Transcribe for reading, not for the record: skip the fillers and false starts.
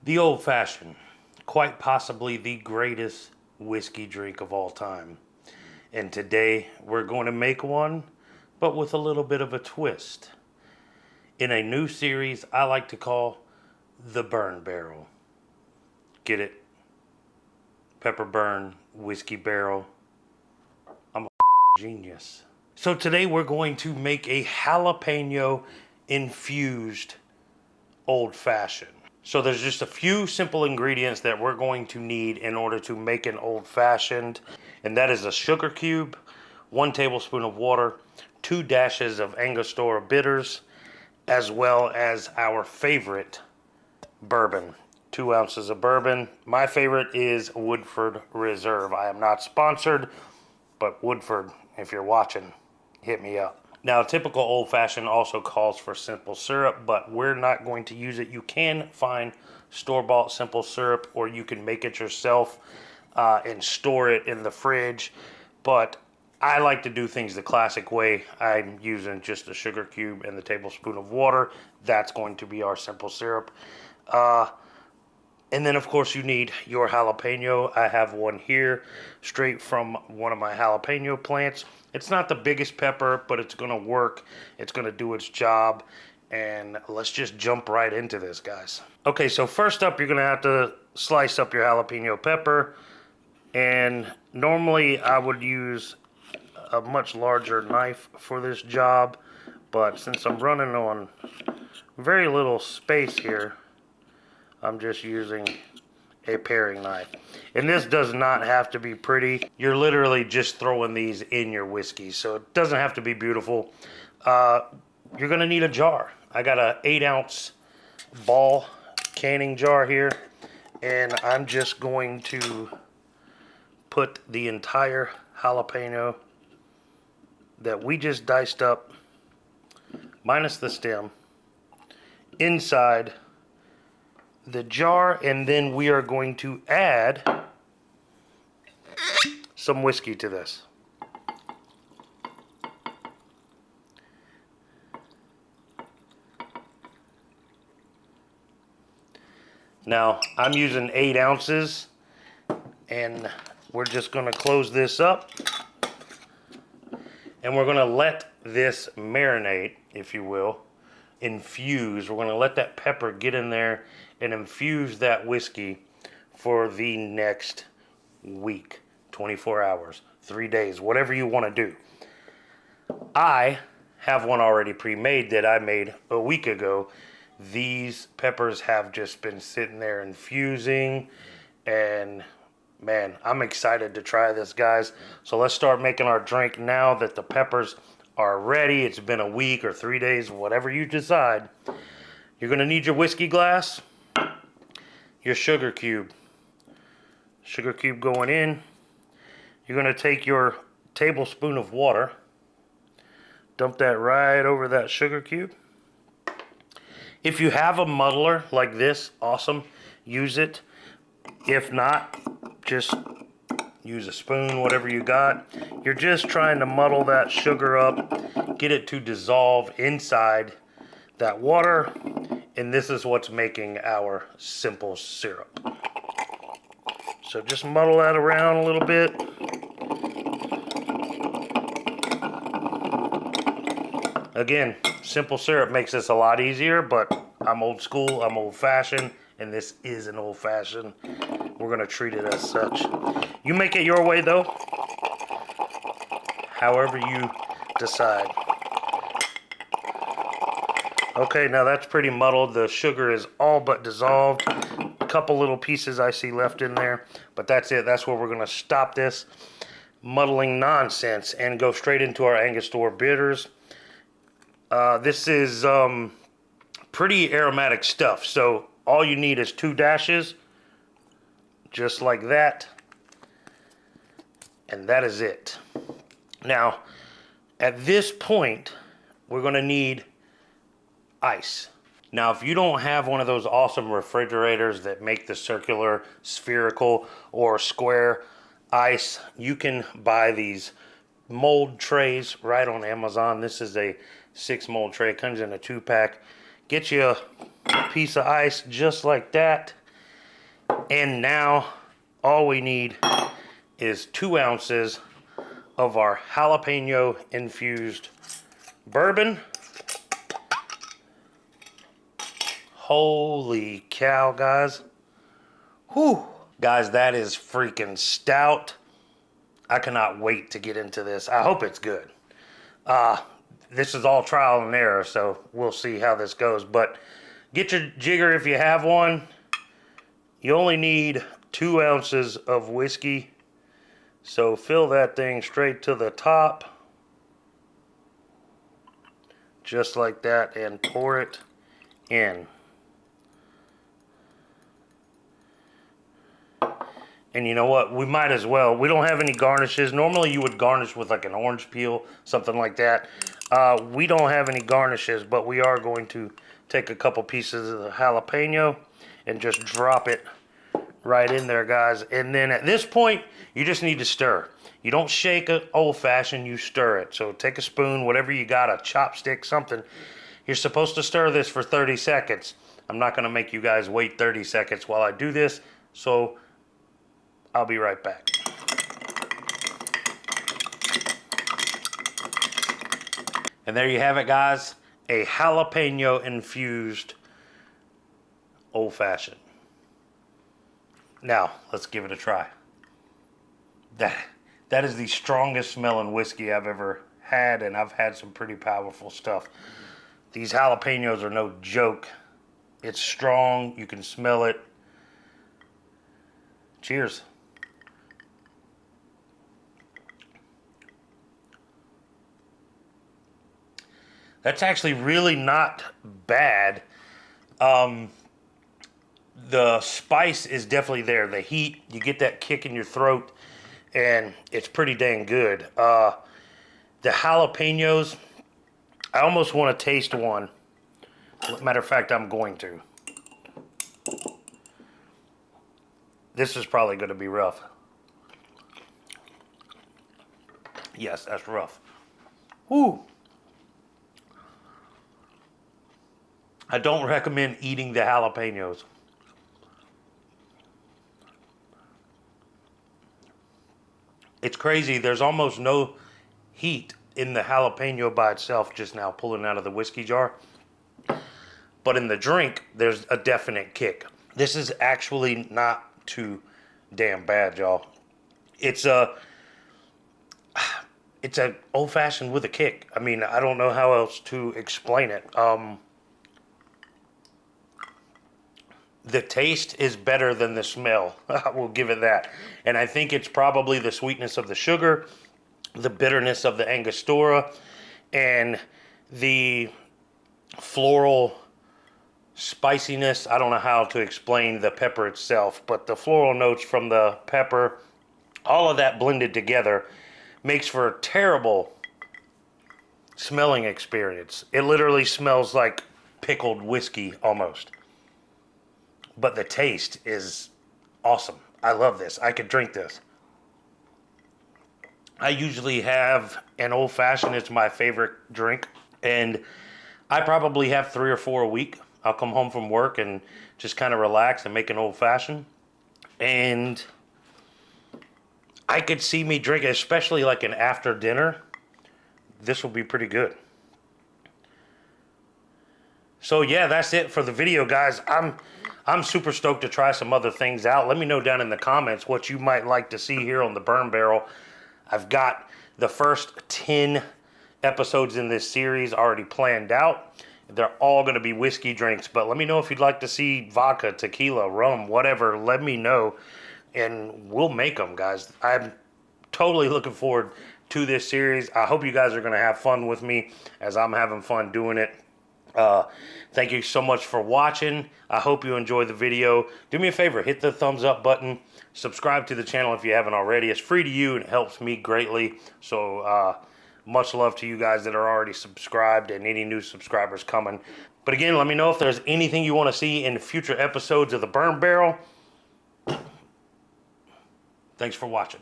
The Old Fashioned, quite possibly the greatest whiskey drink of all time. And today we're going to make one, but with a little bit of a twist. In a new series I like to call the Burn Barrel. Get it? Pepper burn, whiskey barrel. I'm a genius. So today we're going to make a jalapeno infused old fashioned. So there's just a few simple ingredients that we're going to need in order to make an old fashioned. And that is a sugar cube, 1 tablespoon of water, 2 dashes of Angostura bitters, as well as our favorite bourbon. 2 ounces of bourbon. My favorite is Woodford Reserve. I am not sponsored, but Woodford, if you're watching, hit me up. Now, typical old-fashioned also calls for simple syrup, but we're not going to use it. You can find store-bought simple syrup, or you can make it yourself and store it in the fridge. But I like to do things the classic way. I'm using just a sugar cube and the tablespoon of water. That's going to be our simple syrup. And then, of course, you need your jalapeno. I have one here, straight from one of my jalapeno plants. It's not the biggest pepper, but it's going to work. It's going to do its job. And let's just jump right into this, guys. Okay, so first up, you're going to have to slice up your jalapeno pepper. And normally, I would use a much larger knife for this job. But since I'm running on very little space here, I'm just using a paring knife. And this does not have to be pretty. You're literally just throwing these in your whiskey, so it doesn't have to be beautiful. You're gonna need a jar. I got a 8-ounce ball canning jar here, and I'm just going to put the entire jalapeno that we just diced up, minus the stem, inside the jar, and then we are going to add some whiskey to this. Now, I'm using 8 ounces, and we're just going to close this up, and we're going to let this marinate, if you will, infuse. We're going to let that pepper get in there and infuse that whiskey for the next week, 24 hours, 3 days, whatever you want to do. I have one already pre-made that I made a week ago. These peppers have just been sitting there infusing, and man, I'm excited to try this, guys. So let's start making our drink now that the peppers are ready. It's been a week or 3 days, whatever you decide. You're going to need your whiskey glass, your sugar cube going in. You're going to take your tablespoon of water, dump that right over that sugar cube. If you have a muddler like this, awesome, use it. If not, just use a spoon, whatever you got. You're just trying to muddle that sugar up, get it to dissolve inside that water, and this is what's making our simple syrup. So just muddle that around a little bit. Again, simple syrup makes this a lot easier, but I'm old school, I'm old fashioned, and this is an old fashioned. We're gonna treat it as such. You make it your way though, however you decide. Okay, now that's pretty muddled. The sugar is all but dissolved. A couple little pieces I see left in there, but that's it. That's where we're gonna stop this muddling nonsense and go straight into our Angostura bitters. This is pretty aromatic stuff, so all you need is 2 dashes, just like that, and that is it. Now, at this point, we're going to need ice. Now, if you don't have one of those awesome refrigerators that make the circular, spherical, or square ice, you can buy these mold trays right on Amazon. This is a 6 mold tray. It comes in a 2-pack. Get you a piece of ice just like that, And now all we need is 2 ounces of our jalapeno infused bourbon. Holy cow, guys. Whew. Guys, that is freaking stout. I cannot wait to get into this. I hope it's good. This is all trial and error, so we'll see how this goes. But get your jigger if you have one. You only need 2 ounces of whiskey. So fill that thing straight to the top. Just like that, and pour it in. And you know what? We might as well. We don't have any garnishes. Normally you would garnish with like an orange peel, something like that. We don't have any garnishes, but we are going to take a couple pieces of the jalapeno and just drop it right in there, guys. And then at this point, you just need to stir. You don't shake an old fashioned, you stir it. So take a spoon, whatever you got, a chopstick, something. You're supposed to stir this for 30 seconds. I'm not going to make you guys wait 30 seconds while I do this. So I'll be right back. And there you have it, guys. A jalapeno infused old fashioned. Now, let's give it a try. That is the strongest smelling whiskey I've ever had, and I've had some pretty powerful stuff. These jalapenos are no joke. It's strong. You can smell it. Cheers. That's actually really not bad. The spice is definitely there. The heat, you get that kick in your throat, and it's pretty dang good. The jalapenos, I almost want to taste one. Matter of fact, I'm going to. This is probably going to be rough. Yes, that's rough. Whew. I don't recommend eating the jalapenos. It's crazy. There's almost no heat in the jalapeno by itself just now pulling out of the whiskey jar. But in the drink, there's a definite kick. This is actually not too damn bad, y'all. It's a old fashioned with a kick. I mean, I don't know how else to explain it. The taste is better than the smell. I will give it that. And I think it's probably the sweetness of the sugar, the bitterness of the Angostura, and the floral spiciness. I don't know how to explain the pepper itself, but the floral notes from the pepper, all of that blended together makes for a terrible smelling experience. It literally smells like pickled whiskey almost. But the taste is awesome. I love this. I could drink this. I usually have an old fashioned. It's my favorite drink. And I probably have 3 or 4 a week. I'll come home from work and just kind of relax and make an old fashioned. And I could see me drink it, especially like an after dinner. This will be pretty good. So yeah, that's it for the video, guys. I'm super stoked to try some other things out. Let me know down in the comments what you might like to see here on the Burn Barrel. I've got the first 10 episodes in this series already planned out. They're all going to be whiskey drinks, but let me know if you'd like to see vodka, tequila, rum, whatever. Let me know, and we'll make them, guys. I'm totally looking forward to this series. I hope you guys are going to have fun with me as I'm having fun doing it. Thank you so much for watching. I hope you enjoyed the video. Do me a favor, hit the thumbs up button. Subscribe to the channel if you haven't already. It's free to you and it helps me greatly. So much love to you guys that are already subscribed and any new subscribers coming. But again, let me know if there's anything you want to see in future episodes of the Burn Barrel. Thanks for watching.